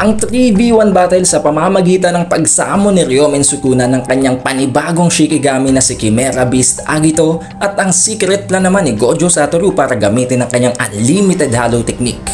ang 3v1 battle sa pamamagitan ng pagsamo ni Ryomen Sukuna ng kanyang panibagong Shikigami na si Chimera Beast Agito at ang secret plan naman ni Gojo Satoru para gamitin ang kanyang unlimited hollow technique.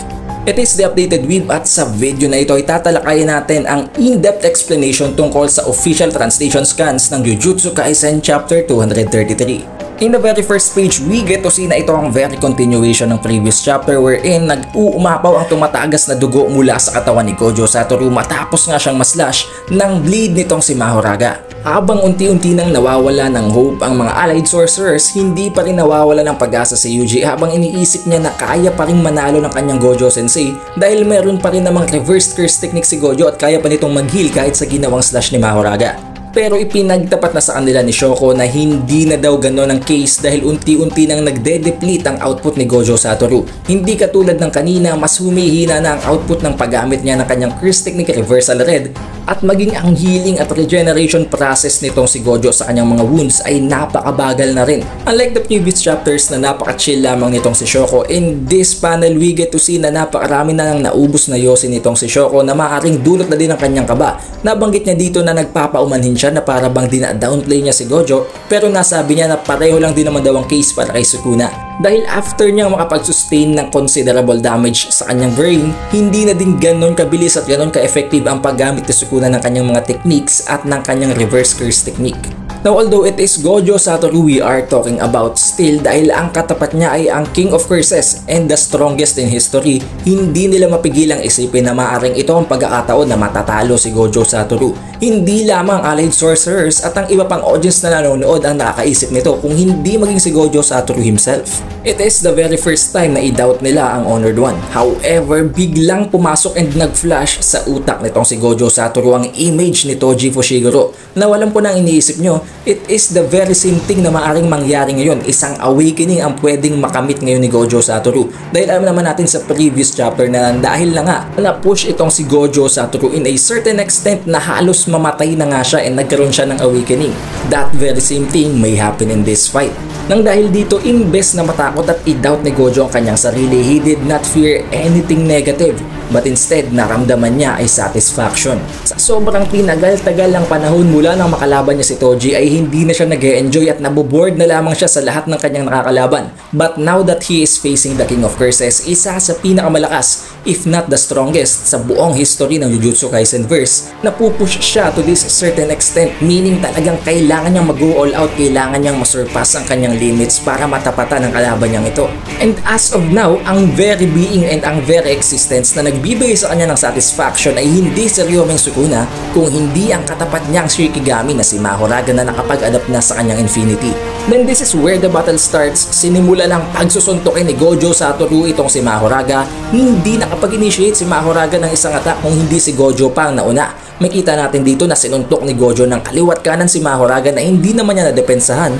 It is the updated weeb at sa video na ito ay tatalakayin natin ang in-depth explanation tungkol sa official translation scans ng Jujutsu Kaisen Chapter 233. In the very first page, we get to see na ito ang very continuation ng previous chapter wherein nag-uumapaw ang tumatagas na dugo mula sa katawan ni Gojo Satoru matapos nga siyang maslash ng bleed nitong si Mahoraga. Habang unti-unti nang nawawala ng hope ang mga allied sorcerers, hindi pa rin nawawala ng pag-asa si Yuji habang iniisip niya na kaya pa rin manalo ng kanyang Gojo Sensei dahil meron pa rin namang reverse curse technique si Gojo at kaya pa nitong mag-heal kahit sa ginawang slash ni Mahoraga. Pero ipinagtapat na sa kanila ni Shoko na hindi na daw gano'n ang case dahil unti-unti nang nagde-deplete ang output ni Gojo Satoru. Hindi katulad ng kanina, mas humihina na ang output ng paggamit niya ng kanyang curse technique Reversal Red at maging ang healing at regeneration process nitong si Gojo sa kanyang mga wounds ay napakabagal na rin. Unlike the previous chapters na napaka-chill lamang nitong si Shoko, in this panel we get to see na napakarami na nang naubos na yosin nitong si Shoko na maaaring dulot na din ang kanyang kaba. Nabanggit niya dito na nagpapaumanhin siya na para bang dina-downplay niya si Gojo pero nasabi niya na pareho lang din naman daw ang case para kay Sukuna. Dahil after niyang makapag-sustain ng considerable damage sa kanyang brain, hindi na din ganon kabilis at ganon ka-effective ang paggamit ni Sukuna ng kanyang mga techniques at ng kanyang reverse curse technique. Now although it is Gojo Satoru we are talking about still dahil ang katapat niya ay ang King of Curses and the strongest in history, hindi nila mapigilang isipin na maaaring ito ang pagkakataon na matatalo si Gojo Satoru. Hindi lamang allied sorcerers at ang iba pang audience na nanonood ang nakakaisip nito kung hindi maging si Gojo Satoru himself. It is the very first time na i-doubt nila ang Honored One. However, biglang pumasok and nag-flash sa utak nitong si Gojo Satoru ang image ni Toji Fushiguro. Nawalan po nang iniisip nyo, it is the very same thing na maaaring mangyari ngayon. Isang awakening ang pwedeng makamit ngayon ni Gojo Satoru. Dahil alam naman natin sa previous chapter na dahil na nga na-push itong si Gojo Satoru in a certain extent na halos mamatay na nga siya and nagkaroon siya ng awakening. That very same thing may happen in this fight. Nang dahil dito, imbes na matakot at i-doubt ni Gojo ang kanyang sarili, he did not fear anything negative. But instead, naramdaman niya ay satisfaction. Sa sobrang tinagal-tagal ng panahon mula nang makalaban niya si Toji ay hindi na siya nag-e-enjoy at naboboard na lamang siya sa lahat ng kanyang nakakalaban. But now that he is facing the King of Curses, isa sa pinakamalakas, if not the strongest, sa buong history ng Jujutsu Kaisen verse, napupush siya to this certain extent, meaning talagang kailangan niyang mag-go all out, kailangan niyang masurpass ang kanyang limits para matapatan ang kalaban niyang ito. And as of now, ang very being and ang very existence na nagbibigay sa kanya ng satisfaction ay hindi si Ryomen Sukuna kung hindi ang katapat niyang Shikigami na si Mahoraga na nakapag-adapt na sa kanyang Infinity. Then this is where the battle starts. Sinimula ng pagsusuntokin ni Gojo Satoru itong si Mahoraga. Hindi nakapag-initiate si Mahoraga ng isang attack kung hindi si Gojo pa ang nauna. Makita natin dito na sinuntok ni Gojo ng kaliwat kanan si Mahoraga na hindi naman niya nadepensahan.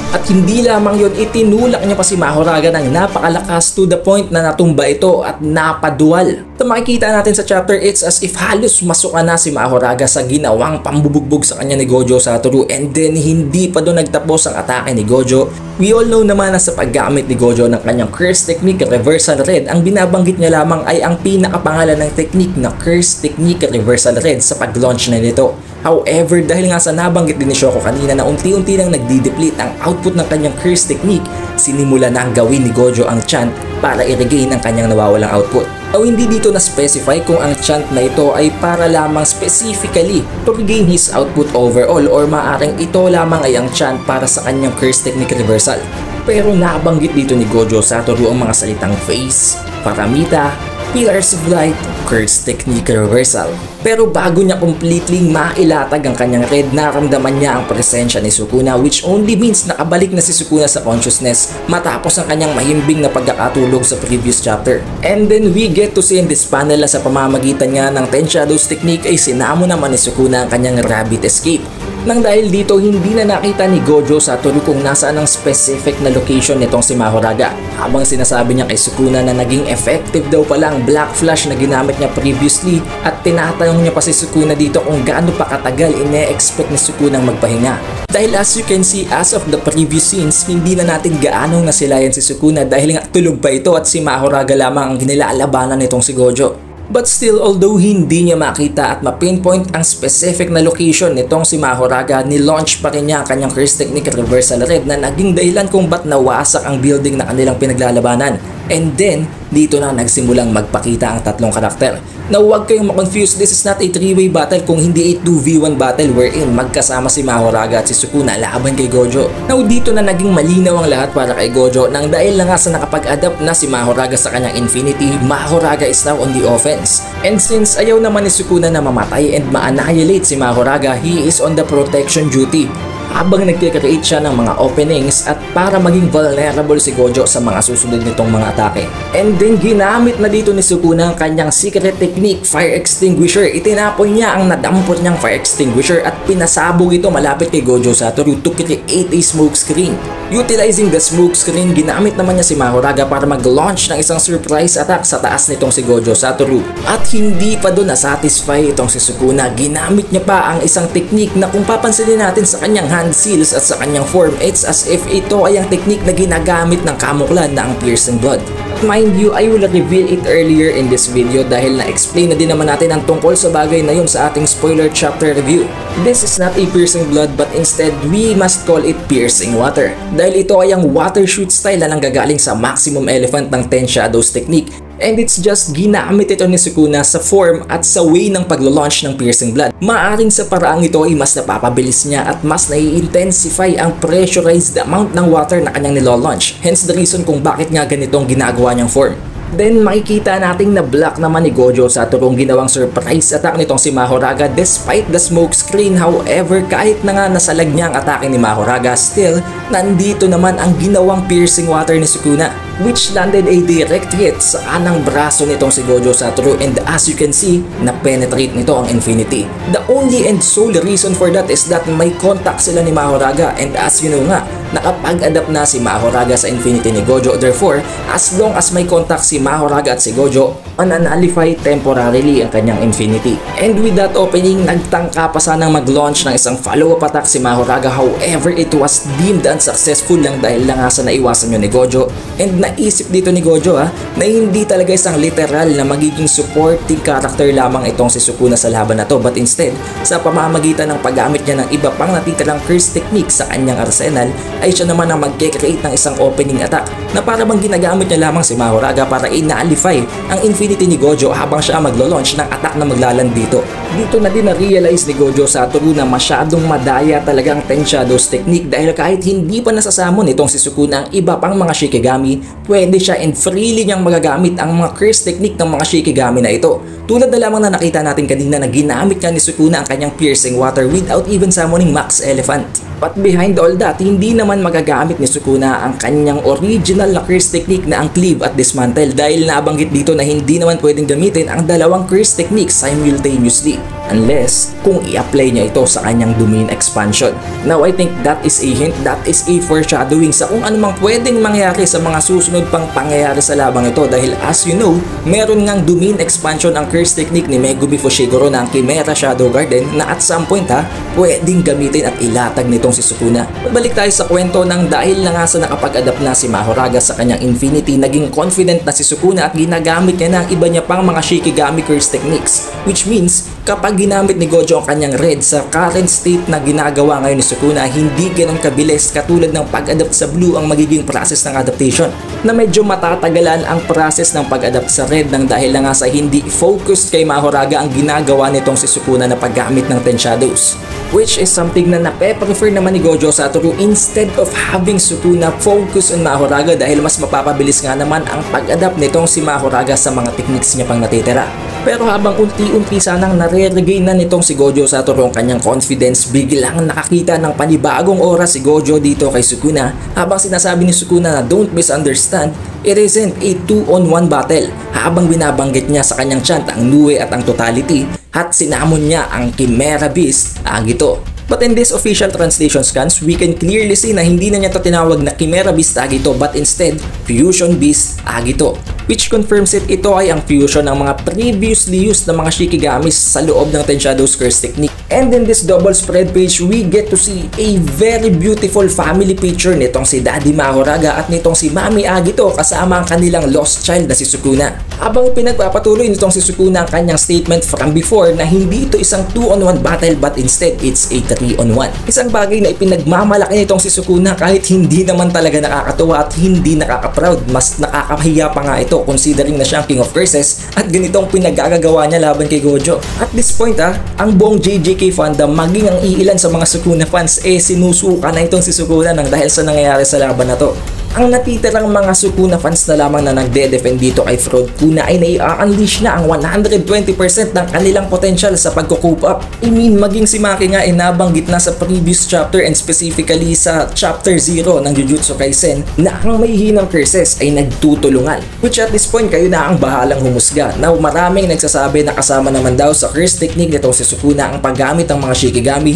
At hindi lamang yun, itinulak niya pa si Mahoraga ng napakalakas to the point na natumba ito at napadual. Ito makikita natin sa chapter, it's as if halos masuka na si Mahoraga sa ginawang pambubugbog sa kanya ni Gojo Satoru and then hindi pa doon nagtapos ang atake ni Gojo. We all know naman na sa paggamit ni Gojo ng kanyang curse technique Reversal Red, ang binabanggit niya lamang ay ang pinakapangalan ng technique na curse technique Reversal Red sa pag-launch na nito. However, dahil nga sa nabanggit din ni Shoko kanina na unti-unti nang nagdi-deplete ang output ng kanyang curse technique, sinimula na ang gawin ni Gojo ang chant para i-regain ang kanyang nawawalang output. O hindi dito na-specify kung ang chant na ito ay para lamang specifically to regain his output overall or maaring ito lamang ay ang chant para sa kanyang curse technique reversal. Pero nabanggit dito ni Gojo Satoru ang mga salitang face, paramita, Pillars of Light, Curse Technique Reversal. Pero bago niya completely mailatag ang kanyang red, naramdaman niya ang presensya ni Sukuna, which only means nakabalik na si Sukuna sa consciousness matapos ang kanyang mahimbing na pagkakatulog sa previous chapter. And then we get to see in this panel na sa pamamagitan nga ng Ten Shadows technique ay sinamo naman ni Sukuna ang kanyang rabbit escape. Nang dahil dito, hindi na nakita ni Gojo Satoru kung nasaan ang specific na location nitong si Mahoraga. Habang sinasabi niya kay Sukuna na naging effective daw pala ang Black Flash na ginamit niya previously at tinatanong niya pa si Sukuna dito kung gaano pa katagal ine-expect ni Sukuna ang magpahinga. Dahil as you can see, as of the previous scenes, hindi na natin gaanong nasilayan si Sukuna dahil nga tulog pa ito at si Mahoraga lamang ang ginilalabanan nitong si Gojo. But still, although hindi niya makita at ma-pinpoint ang specific na location nitong si Mahoraga, ni-launch pa rin niya ang kanyang curse technique Reversal Red na naging dahilan kung ba't nawasak ang building na kanilang pinaglalabanan. And then, dito na nagsimulang magpakita ang tatlong karakter. Now, huwag kayong makonfuse, this is not a 3-way battle kung hindi a 2v1 battle wherein magkasama si Mahoraga at si Sukuna laban kay Gojo. Now, dito na naging malinaw ang lahat para kay Gojo nang dahil na nga sa nakapag-adapt na si Mahoraga sa kanyang Infinity, Mahoraga is now on the offense. And since ayaw naman ni Sukuna na mamatay and ma-annihilate si Mahoraga, he is on the protection duty. Habang nagkikreate siya ng mga openings at para maging vulnerable si Gojo sa mga susunod nitong mga atake. And then ginamit na dito ni Sukuna ang kanyang secret technique, Fire Extinguisher. Itinapon niya ang nadampot niyang Fire Extinguisher at pinasabog ito malapit kay Gojo Satoru to create a smoke screen. Utilizing the smoke screen, ginamit naman niya si Mahoraga para mag-launch ng isang surprise attack sa taas nitong si Gojo Satoru. At hindi pa doon na-satisfy itong si Sukuna, ginamit niya pa ang isang technique na kung papansinin natin sa kanyang hand seals at sa kanyang form, it's as if ito ay ang technique na ginagamit ng Kamuklan na ang Piercing Blood. Mind you, I will reveal it earlier in this video dahil na-explain na din naman natin ang tungkol sa bagay na yun sa ating spoiler chapter review. This is not a Piercing Blood but instead we must call it Piercing Water dahil ito ay ang water shoot style na nanggagaling sa Maximum Elephant ng Ten Shadows technique. And it's just ginamit ito ni Sukuna sa form at sa way ng paglo-launch ng Piercing Blood. Maaring sa paraang ito ay mas napapabilis niya at mas nai-intensify ang pressurized amount ng water na kanyang nilo-launch. Hence the reason kung bakit nga ganitong ginagawa niyang form. Then makikita nating na block naman ni Gojo Satoru ginawang surprise attack nitong si Mahoraga despite the smoke screen. However, kahit na nga nasalag niya ang atake ni Mahoraga, still nandito naman ang ginawang Piercing Water ni Sukuna, which landed a direct hit sa kanang braso nitong si Gojo Satoru, and as you can see, na-penetrate nito ang Infinity. The only and sole reason for that is that may contact sila ni Mahoraga, and as you know nga, nakapag-adapt na si Mahoraga sa Infinity ni Gojo. Therefore, as long as may contact si Mahoraga at si Gojo, mananalify temporarily ang kanyang Infinity. And with that opening, nagtangka pa sanang mag-launch ng isang follow-up attack si Mahoraga. However, it was deemed unsuccessful lang dahil lang nga sa naiwasan yun ni Gojo. And naisip dito ni Gojo na hindi talaga isang literal na magiging supporting character lamang itong si Sukuna sa laban na to, but instead, sa pamamagitan ng paggamit niya ng iba pang natitirang curse technique sa kanyang arsenal, ay siya naman ang mag-create ng isang opening attack na para bang ginagamit niya lamang si Mahoraga para i-nullify ang Infinity ni Gojo habang siya maglo-launch ng attack na maglaland dito. Dito na din na-realize ni Gojo Satoru na masyadong madaya talaga ang Ten Shadows technique dahil kahit hindi pa nasasamon itong si Sukuna ang iba pang mga Shikigami, pwede siya and freely niyang magagamit ang mga curse technique ng mga Shikigami na ito. Tulad na lamang na nakita natin kanina na ginamit niya ni Sukuna ang kanyang Piercing Water without even summoning Max Elephant. But behind all that, hindi naman magagamit ni Sukuna ang kanyang original na curse technique na ang Cleave at Dismantle dahil nabanggit dito na hindi naman pwedeng gamitin ang dalawang curse technique simultaneously unless kung i-apply niya ito sa kanyang domain expansion. Now I think that is a hint, that is a foreshadowing sa kung anumang pwedeng mangyari sa mga susunod pang pangyayari sa labang ito dahil as you know, meron ngang domain expansion ang curse technique ni Megumi Fushiguro na ang Chimera Shadow Garden na at some point pwedeng gamitin at ilatag nitong si Sukuna. Balik tayo sa kwento ng dahil na nga sa nakapag-adapt na si Mahoraga sa kanyang Infinity, naging confident na si Sukuna at ginagamit niya na ang iba niya pang mga Shikigami curse techniques, which means kapag ginamit ni Gojo ang kanyang red sa current state na ginagawa ngayon ni Sukuna, hindi ganun kabilis katulad ng pag-adapt sa blue ang magiging process ng adaptation na medyo matatagalan ang process ng pag-adapt sa red ng dahil na nga sa hindi focused kay Mahoraga ang ginagawa nitong si Sukuna na paggamit ng Ten Shadows, which is something na nape-prefer naman ni Gojo Satoru instead of having Sukuna focus on Mahoraga dahil mas mapapabilis nga naman ang pag-adapt nitong si Mahoraga sa mga techniques niya pang natitira. Pero habang unti-unti sanang nare-regain na nitong si Gojo Satoru ang kanyang confidence, biglang nakakita ng panibagong aura si Gojo dito kay Sukuna habang sinasabi ni Sukuna na don't misunderstand, it isn't a 2-on-1 battle habang binabanggit niya sa kanyang chant ang Nue at ang Totality at sinamon niya ang Chimera Beast Agito. But in this official translation scans, we can clearly see na hindi na niya ito tinawag na Chimera Beast Agito but instead Fusion Beast Agito, which confirms ito ay ang fusion ng mga previously used na mga Shikigamis sa loob ng Ten Shadows curse technique. And in this double spread page, we get to see a very beautiful family picture nitong si Daddy Mahoraga at nitong si Mami Agito kasama ang kanilang lost child na si Sukuna. Habang pinagpapatuloy nitong si Sukuna ang kanyang statement from before na hindi ito isang 2-on-1 battle but instead it's a 3-on-1. Isang bagay na ipinagmamalaki nitong si Sukuna kahit hindi naman talaga nakakatuwa at hindi nakaka-proud. Mas nakakahiya pa nga ito considering na siya ang King of Curses at ganitong pinagagagawa niya laban kay Gojo. At this point ang buong JJK fandom maging ang iilan sa mga Sukuna fans sinusuka na itong si Sukuna nang dahil sa nangyayari sa laban na to. Ang natitirang mga Sukuna fans na lamang na nagde-defend dito kay Fraud Kuna ay nai-unleash na ang 120% ng kanilang potential sa pagko-cope up. Maging si Maki nga ay nabanggit na sa previous chapter and specifically sa chapter 0 ng Jujutsu Kaisen na ang may hinang curses ay nagtutulungan. Which at this point kayo na ang bahalang humusga. Now maraming nagsasabi na kasama naman daw sa curse technique nitong si Sukuna ang paggamit ng mga Shikigami.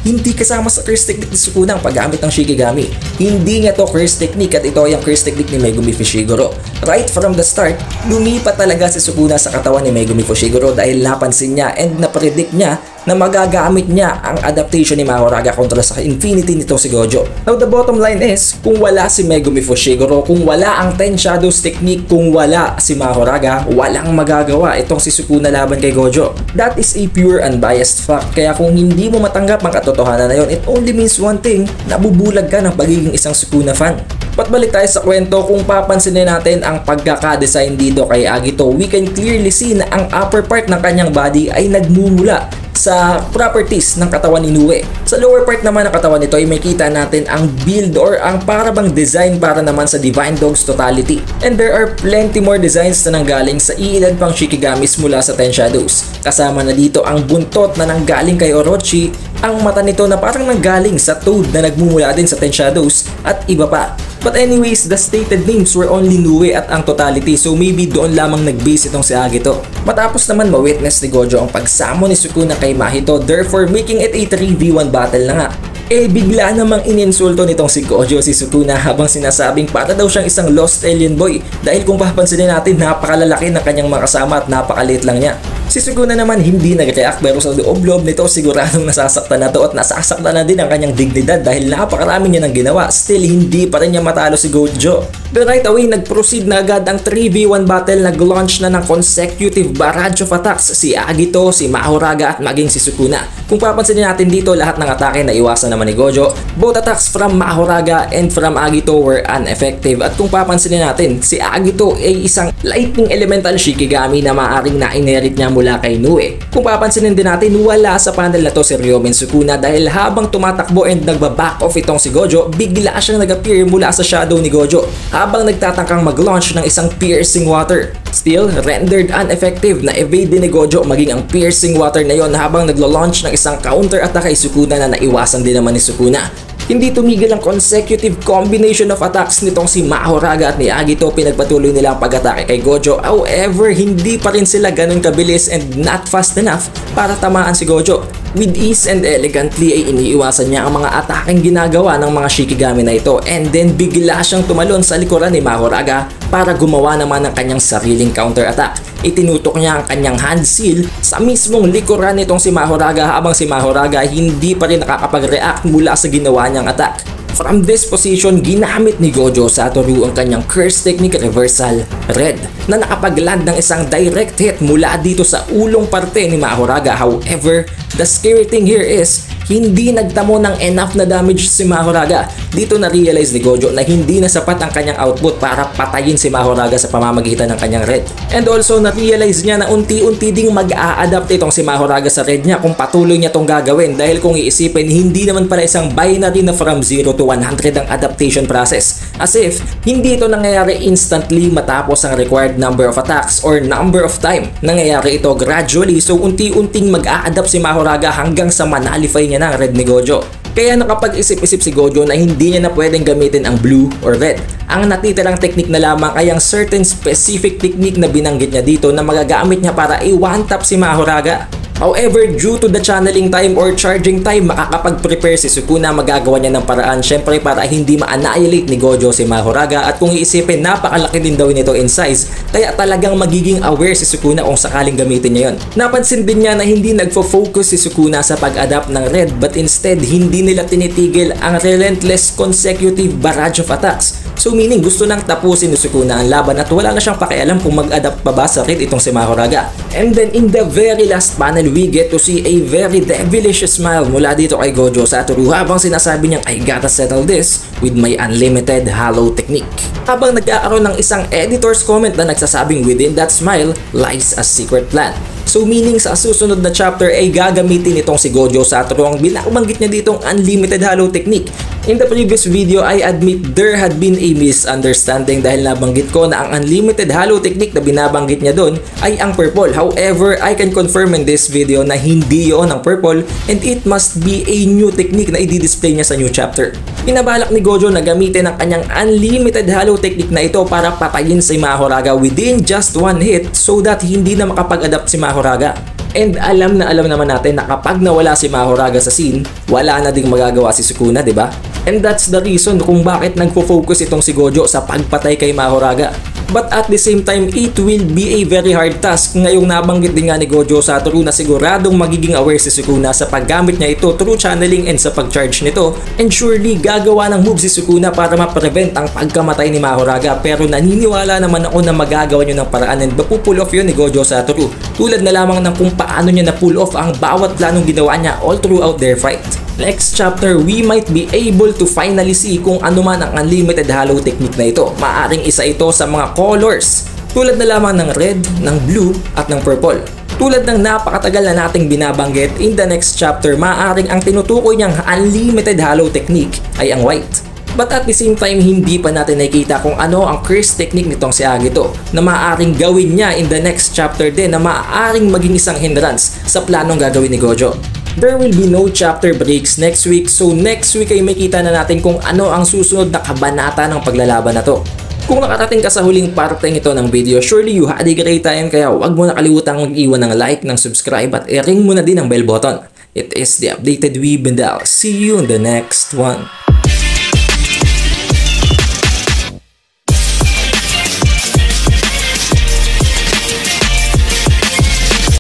Hindi kasama sa curse technique ni Sukuna ang paggamit ng Shikigami. Hindi niya to curse technique at ito ay ang curse technique ni Megumi Fushiguro. Right from the start, lumipat talaga si Sukuna sa katawan ni Megumi Fushiguro dahil napansin niya and na-predict niya na magagamit niya ang adaptation ni Mahoraga kontra sa Infinity nito si Gojo. Now the bottom line is, kung wala si Megumi Fushiguro, kung wala ang Ten Shadows technique, kung wala si Mahoraga, walang magagawa itong si Sukuna laban kay Gojo. That is a pure unbiased fact. Kaya kung hindi mo matanggap ang katotohanan na yon, it only means one thing, nabubulag ka ng pagiging isang Sukuna fan. Patbalik tayo sa kwento. Kung papansinin natin ang pagkaka-design dito kay Agito, we can clearly see na ang upper part ng kanyang body ay nagmumula sa properties ng katawan ni Inoue. Sa lower part naman ng katawan nito ay makita natin ang build or ang parabang design para naman sa Divine Dog's totality. And there are plenty more designs na nanggaling sa iilan pang Shikigamis mula sa Ten Shadows. Kasama na dito ang buntot na nanggaling kay Orochi, ang mata nito na parang nanggaling sa Toad na nagmumula din sa Ten Shadows at iba pa. But anyways, the stated names were only Inoue at ang totality, so maybe doon lamang nag-base itong si Agito. Matapos naman ma-witness ni Gojo ang pagsamo ni Sukuna kay Mahito, therefore making it a 3v1 battle na nga. Bigla namang ininsulto nitong si Gojo si Sukuna habang sinasabing para daw siyang isang lost alien boy dahil kung papansinin natin napakalalaki ng kanyang mga kasama at napakaliit lang niya. Si Sukuna naman hindi nag-react pero sa loob-loob nito siguradong nasasaktan na to at nasasaktan na din ang kanyang dignidad dahil napakarami niya ng ginawa. Still hindi pa rin niya matalo si Gojo. But right away nag-proceed na agad ang 3v1 battle. Nag-launch na ng consecutive barrage of attacks si Agito, si Mahoraga at maging si Sukuna. Kung papansinin natin dito lahat ng atake na iwasan naman ni Gojo. Both attacks from Mahoraga and from Agito were ineffective at kung papansinin natin si Agito ay isang lightning elemental Shikigami na maaaring na-inherit niya mula kay Inoue. Kung papansinin din natin wala sa panel na to si Ryomen Sukuna dahil habang tumatakbo and nagba-back off itong si Gojo, bigla siyang nag-appear mula sa shadow ni Gojo habang nagtatangkang mag-launch ng isang piercing water. Still, rendered ineffective na evade din ni Gojo maging ang piercing water na yon habang naglo-launch ng isang counter-attack kay Sukuna na naiwasan din naman ni Sukuna. Hindi tumigil ang consecutive combination of attacks nitong si Mahoraga at ni Agito. Pinagpatuloy nila ang pag-atake kay Gojo. However, hindi pa rin sila ganun kabilis and not fast enough para tamaan si Gojo. With ease and elegantly ay iniiwasan niya ang mga atakeng ginagawa ng mga Shikigami na ito and then bigla siyang tumalon sa likuran ni Mahoraga para gumawa naman ng kanyang sariling counter-attack. Itinutok niya ang kanyang hand seal sa mismong likuran nitong si Mahoraga habang si Mahoraga hindi pa rin nakakapag-react mula sa ginawa niyang attack. From this position, ginamit ni Gojo Satoru ang kanyang curse technique reversal red na nakapag-land ng isang direct hit mula dito sa ulong parte ni Mahoraga. However, the scary thing here is hindi nagtamo ng enough na damage si Mahoraga. Dito na-realize ni Gojo na hindi na sapat ang kanyang output para patayin si Mahoraga sa pamamagitan ng kanyang red. And also na-realize niya na unti-unti ding mag-a-adapt itong si Mahoraga sa red niya kung patuloy niya itong gagawin dahil kung iisipin hindi naman pala isang binary na from 0 to 100 ang adaptation process. As if hindi ito nangyayari instantly matapos ang required number of attacks or number of time. Nangyayari ito gradually, so unti-unting mag-a-adapt si Mahoraga hanggang sa manalify niya ng red ni Gojo. Kaya nakapag-isip-isip si Gojo na hindi niya na pwedeng gamitin ang blue or red. Ang natitirang technique na lamang ay ang certain specific technique na binanggit niya dito na magagamit niya para i-one-tap si Mahoraga. However, due to the channeling time or charging time, makakapag-prepare si Sukuna, magagawa niya ng paraan syempre para hindi ma-annihilate ni Gojo si Mahoraga at kung iisipin napakalaki din daw nito in size kaya talagang magiging aware si Sukuna kung sakaling gamitin niya yon. Napansin din niya na hindi nagfo-focus si Sukuna sa pag-adapt ng red but instead hindi nila tinitigil ang relentless consecutive barrage of attacks. So meaning gusto nang tapusin ni Sukuna ang laban at wala na siyang pakialam kung mag-adapt pa ba sa kit itong si Mahoraga. And then in the very last panel, we get to see a very devilish smile mula dito kay Gojo Satoru habang sinasabi niyang I gotta settle this with my unlimited hollow technique. Habang nagkakaroon ng isang editor's comment na nagsasabing within that smile lies a secret plan. So meaning sa susunod na chapter ay gagamitin itong si Gojo Satoru ang binabanggit niya ditong unlimited hollow technique. In the previous video, I admit there had been a misunderstanding dahil nabanggit ko na ang unlimited hollow technique na binabanggit niya doon ay ang purple. However, I can confirm in this video na hindi yon ang purple and it must be a new technique na i-display niya sa new chapter. Pinabalak ni Gojo na gamitin ang kanyang unlimited hollow technique na ito para patayin si Mahoraga within just one hit so that hindi na makapag-adapt si Mahoraga. And alam naman natin na kapag nawala si Mahoraga sa scene, wala na ding magagawa si Sukuna, di ba? And that's the reason kung bakit nagfo-focus itong si Gojo sa pagpatay kay Mahoraga. But at the same time, it will be a very hard task ngayong nabanggit din nga ni Gojo Satoru na siguradong magiging aware si Sukuna sa paggamit niya ito through channeling and sa pag-charge nito. And surely gagawa ng move si Sukuna para ma-prevent ang pagkamatay ni Mahoraga, pero naniniwala naman ako na magagawa niyo ng paraan and mapupull off yun ni Gojo Satoru. Tulad na lamang ng kung paano niya na-pull off ang bawat planong ginawa niya all throughout their fight. Next chapter, we might be able to finally see kung ano man ang unlimited hollow technique na ito. Maaring isa ito sa mga colors, tulad na lamang ng red, ng blue, at ng purple. Tulad ng napakatagal na nating binabanggit, in the next chapter, maaring ang tinutukoy niyang unlimited hollow technique ay ang white. But at the same time, hindi pa natin nakikita kung ano ang curse technique nitong si Agito na maaaring gawin niya in the next chapter din na maaaring maging isang hindrance sa planong gagawin ni Gojo. There will be no chapter breaks next week, so next week ay makita na natin kung ano ang susunod na kabanata ng paglalaban na to. Kung nakarating ka sa huling parteng ito ng video, surely you had a great time, kaya huwag mo nakalimutan mag-iwan ng like, ng subscribe at i-ring mo na din ang bell button. It is the updated Weeb and I'll see you in the next one.